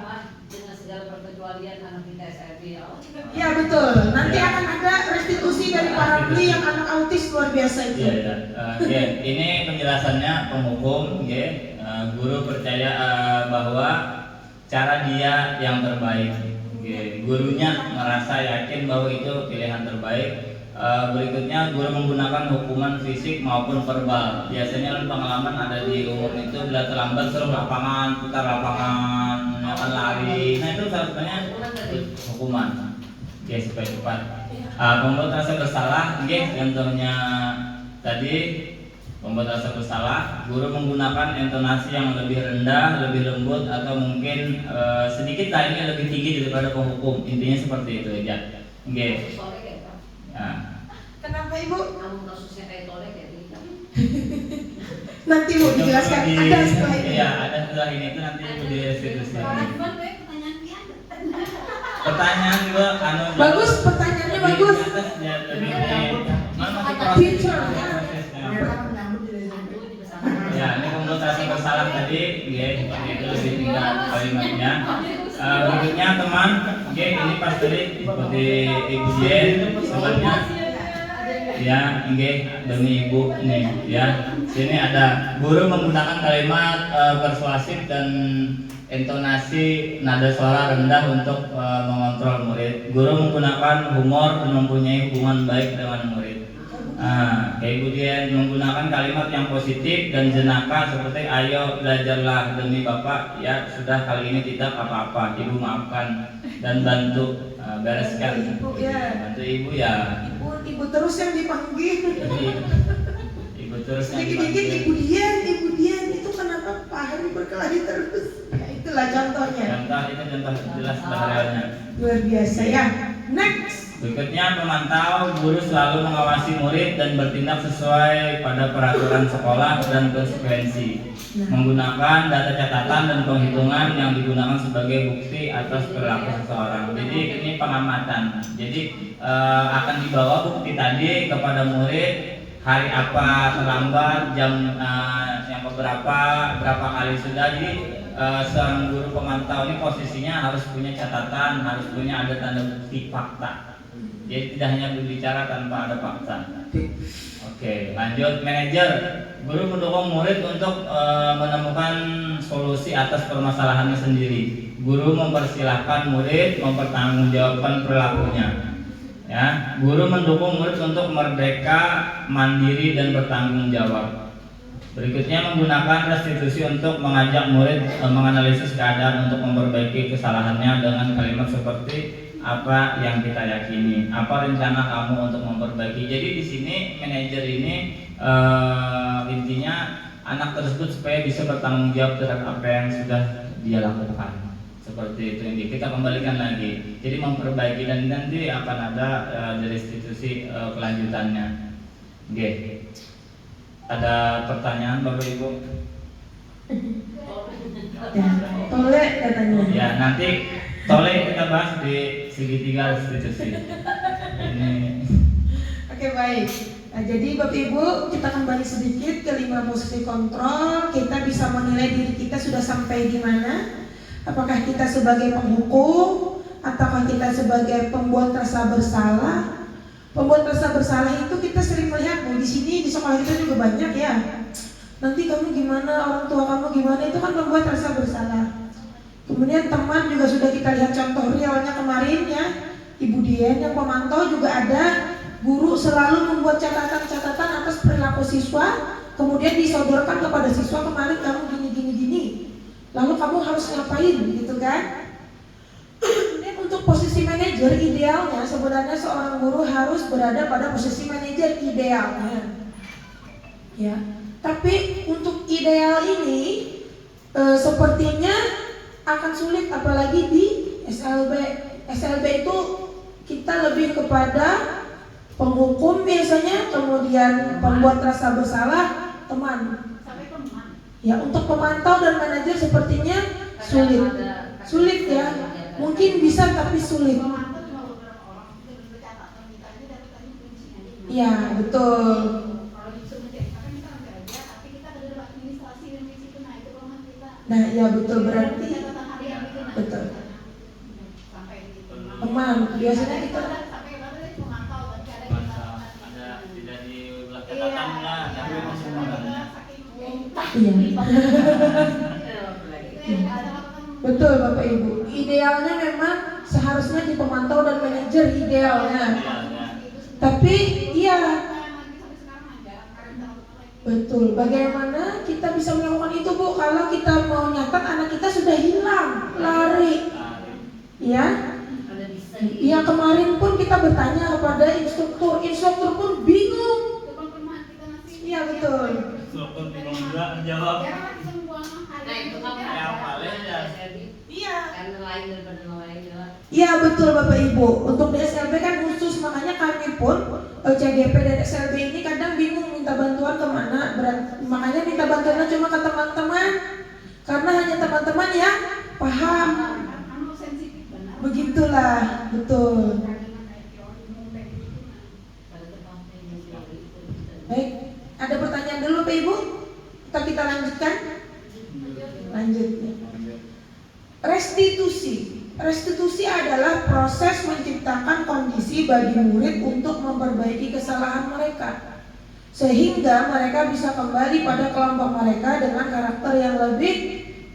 dengan segala perkecualian anak kita SRP ya. Ya betul. Nanti akan ada restitusi dari para guru yang anak autis luar biasa itu. Iya. Ini penjelasannya penghukum. Guru percaya bahwa cara dia yang terbaik. Gurunya merasa yakin bahwa itu pilihan terbaik. Berikutnya guru menggunakan hukuman fisik maupun verbal. Biasanya pengalaman ada di umum itu bila terlambat suruh lapangan, putar lapangan, akan lari. Nah itu sebenarnya hukuman. Supaya cepat. Membuat rasa bersalah, contohnya tadi membuat rasa bersalah. Guru menggunakan intonasi yang lebih rendah, lebih lembut, atau mungkin sedikit lainnya lebih tinggi daripada penghukum. Intinya seperti itu aja. Kenapa Ibu? Kamu kasusnya kayak tolek ya? Nanti Bu dijelaskan. Ada setelah ini. Iya, ada setelah ini itu nanti Ibu di restitusi. Pertanyaan juga bagus, pertanyaannya bagus. Teacher. Ya, ini membuat rasa bersalah tadi, itu lebih tinggal kalimatnya. Berikutnya teman, ini pas tadi seperti Ibu Jen, temannya. Ya, demi Ibu nih, ya. Sini ada guru menggunakan kalimat persuasif dan intonasi nada suara rendah untuk mengontrol murid. Guru menggunakan humor dan mempunyai hubungan baik dengan murid. Ibu dia menggunakan kalimat yang positif dan jenaka seperti ayo belajarlah demi Bapak, ya sudah kali ini tidak apa-apa, Ibu maafkan dan bantu bereskan. Bantu Ibu ya. Ibu terus yang dipanggil. Ibu terus yang dikit-dikit Ibu Dian itu kenapa Pak Hari berkelahi terus? Ya itulah contohnya. Contoh itu contoh jelas bahayanya. Luar biasa ya. Next. Berikutnya, pemantau. Guru selalu mengawasi murid dan bertindak sesuai pada peraturan sekolah dan konsekuensi, menggunakan data catatan dan penghitungan yang digunakan sebagai bukti atas perilaku seseorang. Jadi ini pengamatan. Jadi akan dibawa bukti tadi kepada murid, hari apa terlambat, jam yang berapa kali sudah. Jadi seorang guru pemantau ini posisinya harus punya catatan, harus punya ada tanda bukti fakta. Jadi tidak hanya berbicara tanpa ada fakta. Oke, lanjut. Manajer. Guru mendukung murid untuk menemukan solusi atas permasalahannya sendiri. Guru mempersilahkan murid mempertanggungjawabkan perilakunya. Ya, guru mendukung murid untuk merdeka, mandiri dan bertanggung jawab. Berikutnya, menggunakan restitusi untuk mengajak murid menganalisis keadaan untuk memperbaiki kesalahannya dengan kalimat seperti apa yang kita yakini, apa rencana kamu untuk memperbaiki. Jadi di sini manajer ini intinya anak tersebut supaya bisa bertanggung jawab terhadap apa yang sudah dia lakukan. Seperti itu. Ini kita kembalikan lagi. Jadi memperbaiki dan nanti akan ada restitusi kelanjutannya. Oke. Ada pertanyaan Bapak Ibu? Ya, tolek katanya. Ya, nanti tolek kita bahas di segitiga restitusi. Ini. Oke, baik. Nah, jadi Bapak Ibu, kita kembali sedikit ke 5 posisi kontrol. Kita bisa menilai diri kita sudah sampai di mana. Apakah kita sebagai penghukum ataukah kita sebagai pembuat rasa bersalah? Pembuat rasa bersalah itu kita sering melihat di sini di sekolah kita juga banyak ya. Nanti kamu gimana, orang tua kamu gimana, itu kan membuat rasa bersalah. Kemudian teman juga sudah kita lihat contoh realnya kemarin ya, Ibu Dian yang pemantau juga ada. Guru selalu membuat catatan-catatan atas perilaku siswa, kemudian disodorkan kepada siswa, kemarin kamu gini, lalu kamu harus ngapain gitu kan. Kemudian untuk posisi manajer idealnya sebenarnya seorang guru harus berada pada posisi manajer idealnya ya. Tapi untuk ideal ini sepertinya akan sulit, apalagi di SLB. SLB itu kita lebih kepada penghukum biasanya, kemudian pembuat rasa bersalah, teman. Sampai teman. Ya, untuk pemantau dan manajer sepertinya sulit ya. Mungkin bisa tapi sulit. Pemantau cuma beberapa orang, kita bercatatan kita aja dapatnya kuncinya. Ya, betul. Kalau disuruh menceritakan kita nggak ada, tapi kita ada dalam administrasi dan di situ, nah itu rumah kita. Nah, ya betul, berarti Catatan harian itu, nah, betul. sampai di Teman, biasanya kita sampai berapa sih pemantau dan kadang kita ada tidak di belah catatan lah, tapi masih modalnya. iya. Iya. Betul Bapak Ibu. Idealnya memang seharusnya di pemantau dan manajer idealnya. Tapi iya, betul. Bagaimana kita bisa melakukan itu Bu? Kalau kita mau nyatat anak kita sudah hilang, lari. Ya. Ya kemarin pun kita bertanya kepada instruktur pun bingung. Iya betul. Instruktur bingung juga menjawab. Nah itu kamu Yang paling ya. Iya. Karena lain daripada lain ya. Iya betul Bapak Ibu. Untuk di SLB kan khusus, makanya kami pun CGP dan SLB ini kadang bingung minta bantuan kemana. Makanya minta bantuannya cuma ke teman-teman, karena hanya teman-teman yang paham. Begitulah, betul. Baik, ada pertanyaan dulu Pak Ibu? Atau kita lanjutkan? Lanjut. Restitusi adalah proses menciptakan kondisi bagi murid untuk memperbaiki kesalahan mereka, sehingga mereka bisa kembali pada kelompok mereka dengan karakter yang lebih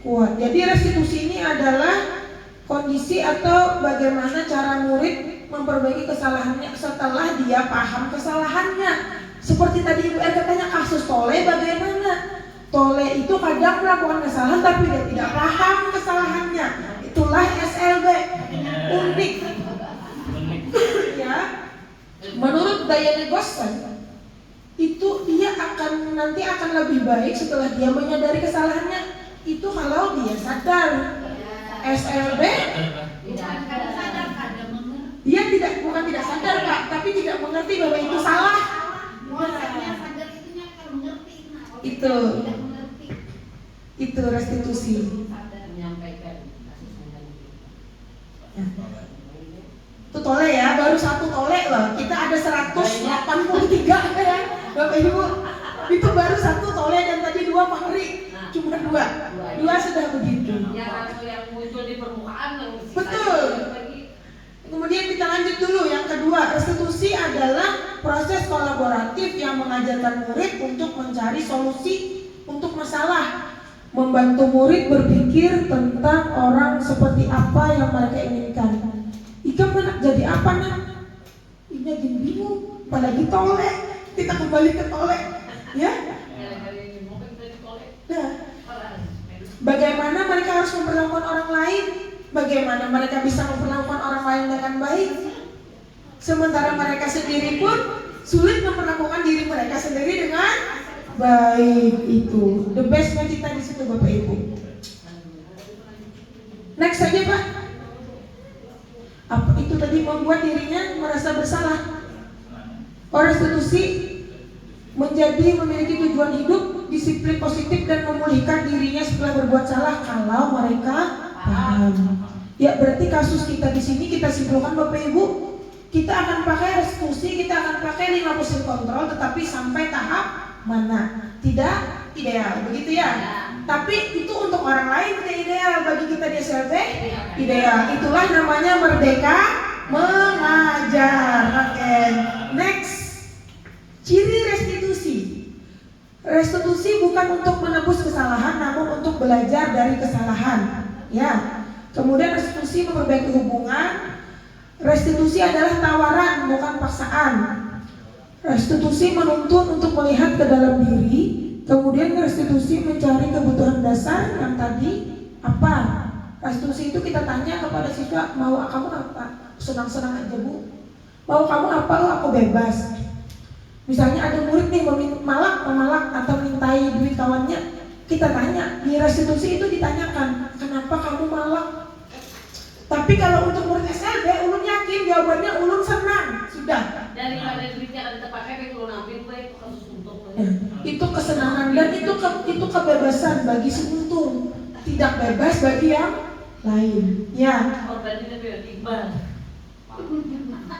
kuat. Jadi restitusi ini adalah kondisi atau bagaimana cara murid memperbaiki kesalahannya setelah dia paham kesalahannya. Seperti tadi Ibu R katanya kasus Tole, bagaimana? Tole itu kadang melakukan kesalahan tapi dia tidak paham kesalahannya. Itulah SLB. Unik. Ya. Menurut Diane Gosson, itu dia nanti akan lebih baik setelah dia menyadari kesalahannya. Itu kalau dia sadar. SLB dia bukan tidak sadar, mengerti Bapak Ibu salah. Konsepnya sadar itunya kalau mengerti. Nah, kalau Itu. tidak mengerti, Itu restitusi. sadar. Menyampaikan kasus mengenai Ya. Itu tole ya, baru 1 tole loh. Kita ada 183 ya, Bapak Ibu. Itu baru 1 tole dan tadi 2 pahri. Cuma 2. 2 sudah begitu. yang muncul di permukaan yang Betul. Kemudian kita lanjut dulu yang kedua, restitusi adalah proses kolaboratif yang mengajarkan murid untuk mencari solusi untuk masalah, membantu murid berpikir tentang orang seperti apa yang mereka inginkan. Ikam nak jadi apa nak? Ini lagi bingung, apalagi tole. Kita kembali ke tole, ya. Nah, bagaimana mereka harus memperlakukan orang lain? Bagaimana mereka bisa memperlakukan orang lain dengan baik? Sementara mereka sendiri pun sulit memperlakukan diri mereka sendiri dengan baik. Itu the bestnya kita di situ Bapak Ibu. Next saja Pak. Apa itu tadi membuat dirinya merasa bersalah? Restitusi menjadi memiliki tujuan hidup, disiplin positif dan memulihkan dirinya setelah berbuat salah kalau mereka paham. Ya berarti kasus kita di sini kita simpulkan Bapak Ibu, kita akan pakai restitusi, kita akan pakai 5% kontrol, tetapi sampai tahap mana? Tidak ideal, begitu ya? Tapi itu untuk orang lain tidak ideal, bagi kita di SLB ideal. Itulah namanya merdeka mengajar. Oke, next. Ciri restitusi. Restitusi bukan untuk menebus kesalahan, namun untuk belajar dari kesalahan. Ya. Kemudian restitusi memperbaiki hubungan. Restitusi adalah tawaran, bukan paksaan. Restitusi menuntut untuk melihat ke dalam diri. Kemudian restitusi mencari kebutuhan dasar yang tadi apa? Restitusi itu kita tanya kepada siswa, mau kamu apa? Senang-senang aja Bu. Mau kamu apa? Oh, aku bebas. Misalnya ada murid nih memalak atau mintai duit kawannya, kita tanya, di restitusi itu ditanyakan, kenapa kamu malak? Tapi kalau untuk murid SLB, ulun yakin jawabannya ulun senang, sudah. Daripada duitnya ada terpakai, baik ulun ambil, baik kasus untuk. Itu kesenangan dan itu kebebasan bagi si untung, tidak bebas bagi yang lain. Ya. Korbannya tiba.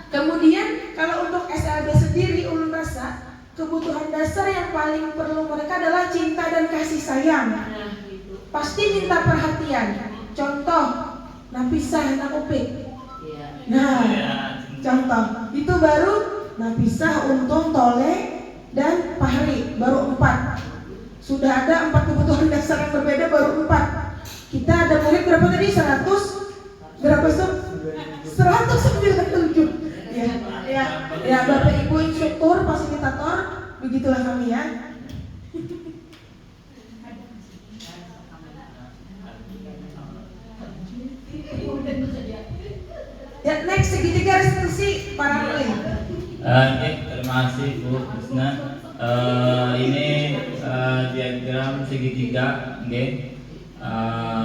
Kemudian kalau untuk SLB sendiri ulun rasa kebutuhan dasar yang paling perlu mereka adalah cinta dan kasih sayang. Nah, gitu. Pasti minta perhatian. Contoh, napisah nak upik. Iya. Nah, contoh itu baru napisah, untung, tole dan pahri baru 4. Sudah ada 4 kebutuhan dasar yang berbeda baru 4. Kita ada murid berapa tadi? 100 berapa sob? 197. Ya, Bapak Ibu instruktur, fasilitator, begitulah kami ya. Ya, next segitiga restitusi para murid. Oke, terima kasih Bu Krisna. Ini diagram segitiga, oke.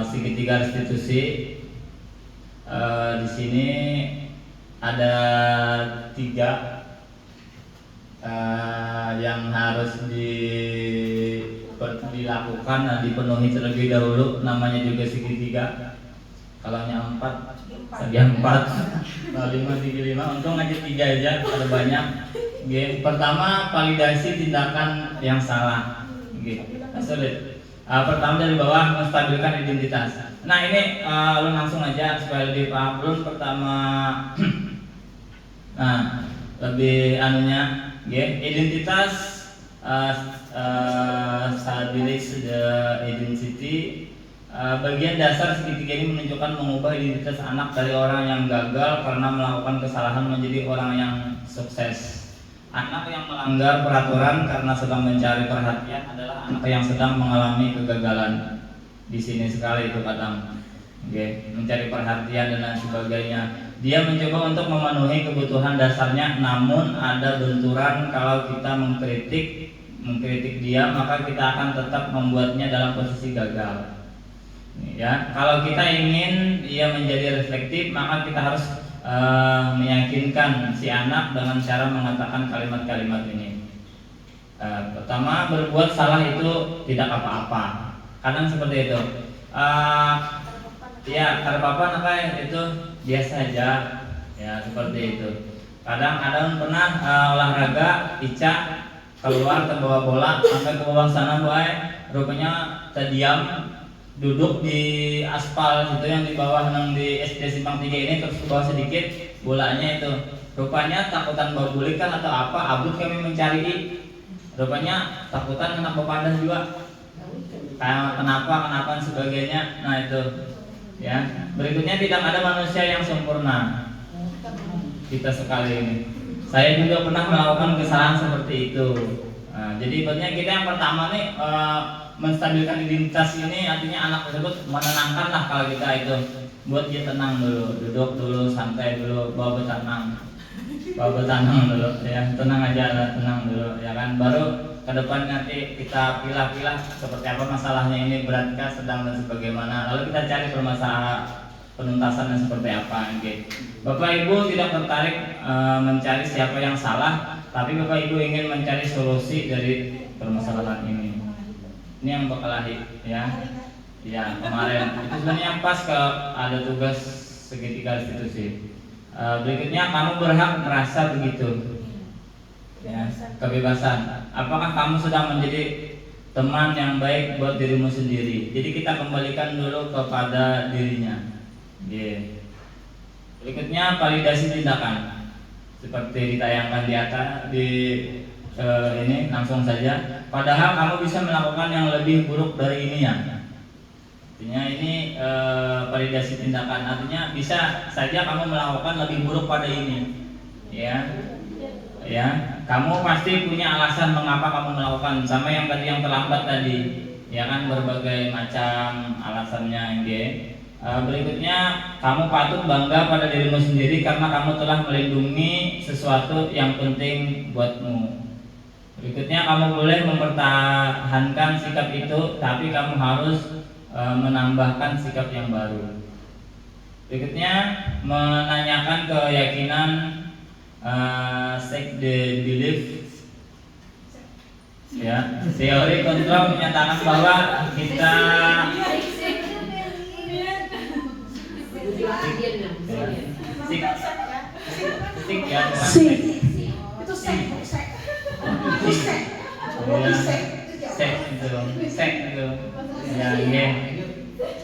Segitiga restitusi. Di sini ada 3 yang harus dilakukan dan dipenuhi terlebih dahulu. Namanya juga segitiga. Kalau hanya 4, segi 4, 5 segi 5. Untung aja 3 aja, ada banyak. Pertama, validasi tindakan yang salah. Sulit. Pertama dari bawah, menstabilkan identitas. Nah ini lu langsung aja supaya lebih paham. Lu pertama, nah lebih anunya, identitas, stabilize the identity. Bagian dasar segitiga ini menunjukkan mengubah identitas anak dari orang yang gagal karena melakukan kesalahan menjadi orang yang sukses. Anak yang melanggar peraturan karena sedang mencari perhatian adalah anak yang sedang mengalami kegagalan. Di sini sekali itu kadang, mencari perhatian dan lain sebagainya. Dia mencoba untuk memenuhi kebutuhan dasarnya, namun ada benturan kalau kita mengkritik dia, maka kita akan tetap membuatnya dalam posisi gagal. Ya, kalau kita ingin dia menjadi reflektif, maka kita harus meyakinkan si anak dengan cara mengatakan kalimat-kalimat ini. Pertama, berbuat salah itu tidak apa-apa. Kadang seperti itu. Ya, kada apa-apa nak itu biasa aja. Ya, seperti itu. Kadang ada pernah olahraga, Ica keluar terbawa bola sampai ke bawah sana, rupanya terdiam duduk di aspal itu yang di bawah nang di SD Simpang 3 ini, terus ke bawah sedikit bolanya itu. Rupanya takutan babulik kan atau apa, abut kami mencari. Rupanya takutan kena pepadas juga. Kenapa dan sebagainya. Nah itu ya. Berikutnya, tidak ada manusia yang sempurna. Kita sekali ini, saya juga pernah melakukan kesalahan seperti itu. Jadi ibaratnya kita yang pertama nih menstabilkan identitas ini, artinya anak tersebut menenangkan lah kalau kita itu, buat dia tenang dulu, duduk dulu, santai dulu, bawa bertenang dulu ya, tenang aja lah, tenang dulu ya kan. Baru ke depan nanti kita pilah-pilah seperti apa masalahnya ini, beratkah, sedang dan sebagaimana. Lalu kita cari permasalahan penuntasannya seperti apa. Okay. Bapak Ibu tidak tertarik mencari siapa yang salah, tapi Bapak Ibu ingin mencari solusi dari permasalahan ini. Ini yang berkelahi ya. Ya, kemarin itu sebenarnya pas ke ada tugas segitiga restitusi. Berikutnya, kamu berhak merasa begitu. Ya, kebebasan. Apakah kamu sedang menjadi teman yang baik buat dirimu sendiri? Jadi kita kembalikan dulu kepada dirinya. Yeah. Berikutnya, validasi tindakan. Seperti ditayangkan di atas ini langsung saja. Padahal kamu bisa melakukan yang lebih buruk dari ini ya. Artinya ini validasi tindakan. Artinya bisa saja kamu melakukan lebih buruk pada ini. Ya. Ya, kamu pasti punya alasan mengapa kamu melakukan, sama yang tadi yang terlambat tadi. Ya kan, berbagai macam alasannya. Berikutnya, kamu patut bangga pada dirimu sendiri karena kamu telah melindungi sesuatu yang penting buatmu. Berikutnya, kamu boleh mempertahankan sikap itu, tapi kamu harus menambahkan sikap yang baru. Berikutnya, menanyakan keyakinan seek the belief. Ya, teori kontrol menyatakan bahwa kita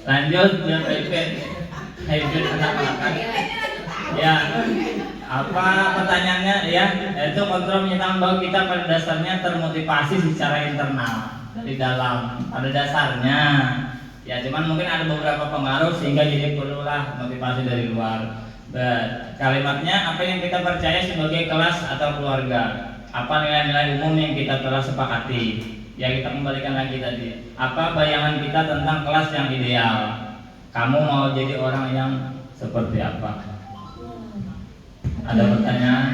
lanjut hybrid anak-anak. Ya, apa pertanyaannya ya? Itu kontrol menyatakan bahwa kita pada dasarnya termotivasi secara internal di dalam pada dasarnya. Ya, cuman mungkin ada beberapa pengaruh sehingga jadi perlulah motivasi dari luar. Kalimatnya, apa yang kita percaya sebagai kelas atau keluarga? Apa nilai-nilai umum yang kita telah sepakati? Ya, kita kembalikan lagi tadi. Apa bayangan kita tentang kelas yang ideal? Kamu mau jadi orang yang seperti apa? Ada pertanyaan?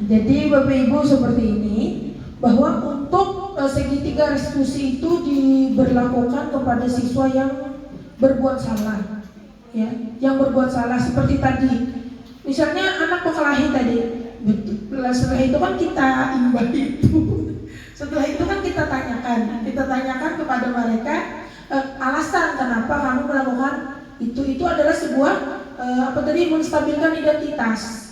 Jadi Bapak Ibu seperti ini, bahwa untuk segitiga restitusi itu diberlakukan kepada siswa yang berbuat salah, ya, yang berbuat salah seperti tadi. Misalnya anak berkelahi tadi, setelah itu kan kita imbau itu, setelah itu kan kita tanyakan kepada mereka alasan kenapa kamu melakukan itu adalah sebuah menstabilkan identitas.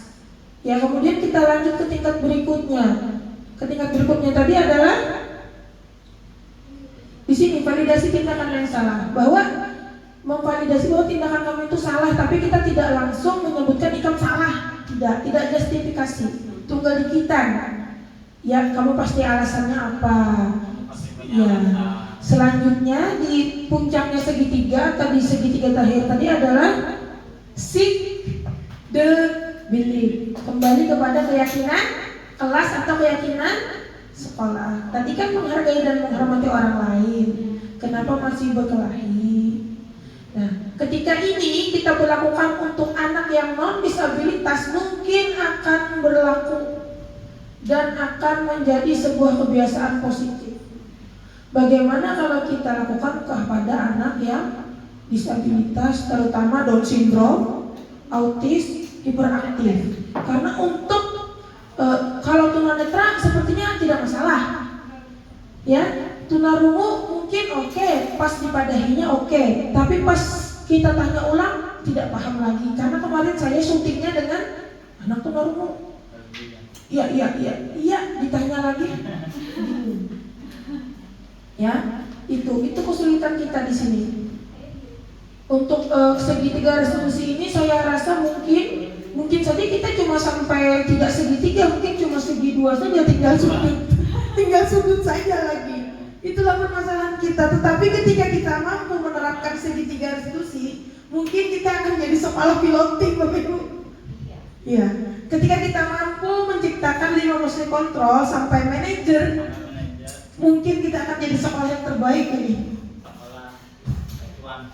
Ya, kemudian kita lanjut ke tingkat berikutnya. Tingkat berikutnya tadi adalah di sini validasi tindakan yang salah, bahwa memvalidasi bahwa tindakan kamu itu salah, tapi kita tidak langsung menyebutkan ikam salah, tidak justifikasi, tunggal di kita. Ya, kamu pasti alasannya apa? Ya. Selanjutnya di puncaknya segitiga, tadi segitiga terakhir tadi adalah seek the belief, kembali kepada keyakinan kelas atau keyakinan sekolah. Tadi kan menghargai dan menghormati orang lain, kenapa masih berkelahi? Nah, ketika ini kita berlakukan untuk anak yang non disabilitas, mungkin akan berlaku dan akan menjadi sebuah kebiasaan positif. Bagaimana kalau kita lakukan kepada anak yang disabilitas, terutama Down syndrome, autis, hiperaktif. Karena untuk kalau tunanetra sepertinya tidak masalah, ya. Tunarungu mungkin oke, pas dipadahinya oke, tapi pas kita tanya ulang tidak paham lagi. Karena kemarin saya syutingnya dengan anak tunarungu. Iya, ditanya lagi. Ya, itu kesulitan kita di sini. Untuk segitiga restitusi ini saya rasa mungkin saja kita cuma sampai tidak segitiga, mungkin cuma segi dua saja, tinggal sudut saja lagi. Itulah permasalahan kita. Tetapi ketika kita mampu menerapkan segitiga restitusi, mungkin kita akan jadi sekolah piloting, Bapak Ibu. Ya, ketika kita mampu menciptakan 5 motion control sampai manajer, mungkin kita akan jadi sekolah yang terbaik ini.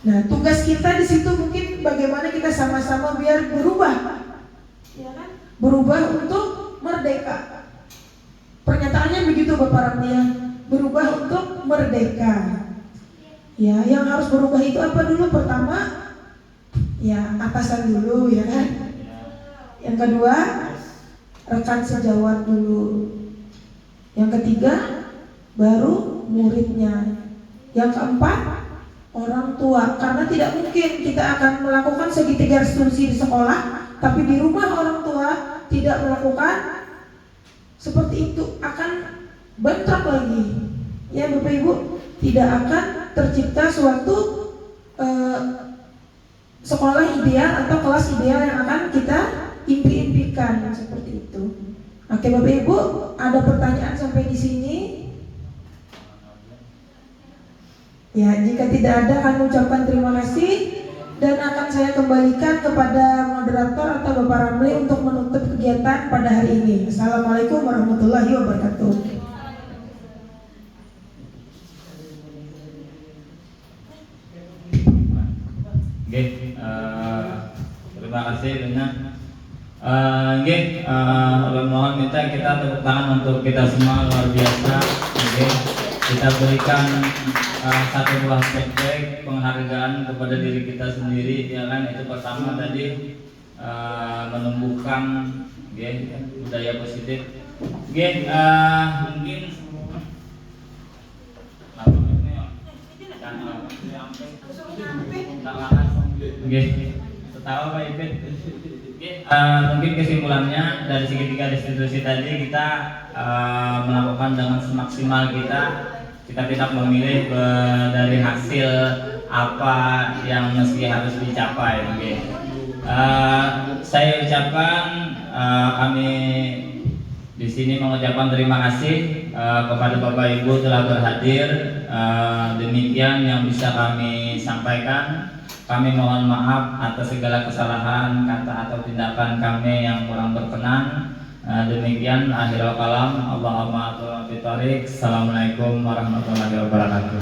Nah, tugas kita di situ mungkin bagaimana kita sama-sama biar berubah, ya kan? Berubah untuk merdeka. Pernyataannya begitu, Bapak Ramlia. Berubah untuk merdeka. Ya, yang harus berubah itu apa dulu? Pertama, ya atasan dulu, ya kan? Yang kedua, rekan sejawat dulu. Yang ketiga, baru muridnya. Yang keempat, orang tua. Karena tidak mungkin kita akan melakukan segitiga restitusi di sekolah, tapi di rumah orang tua tidak melakukan seperti itu, akan bentrok lagi. Ya Bapak Ibu, tidak akan tercipta suatu sekolah ideal atau kelas ideal yang akan kita impi-impikan seperti itu. Oke Bapak Ibu, ada pertanyaan sampai di sini? Ya, jika tidak ada kami ucapkan terima kasih dan akan saya kembalikan kepada moderator atau Bapak Ramli untuk menutup kegiatan pada hari ini. Assalamualaikum warahmatullahi wabarakatuh. Oke, terima kasih banyak. Mohon minta kita tepuk tangan untuk kita semua, luar biasa. Oke, kita berikan satu buah feedback penghargaan kepada diri kita sendiri, ya kan? Itu pertama tadi menumbuhkan budaya positif. Mungkin Tahu Pak Ipit. Mungkin kesimpulannya dari segitiga restitusi tadi kita melakukan dengan semaksimal kita tidak memilih dari hasil apa yang mesti harus dicapai. Saya ucapkan kami di sini mengucapkan terima kasih kepada Bapak Ibu telah berhadir. Demikian yang bisa kami sampaikan. Kami mohon maaf atas segala kesalahan kata atau tindakan kami yang kurang berkenan. Demikian akhirul kalam. Allahumma atuh. Assalamualaikum warahmatullahi wabarakatuh.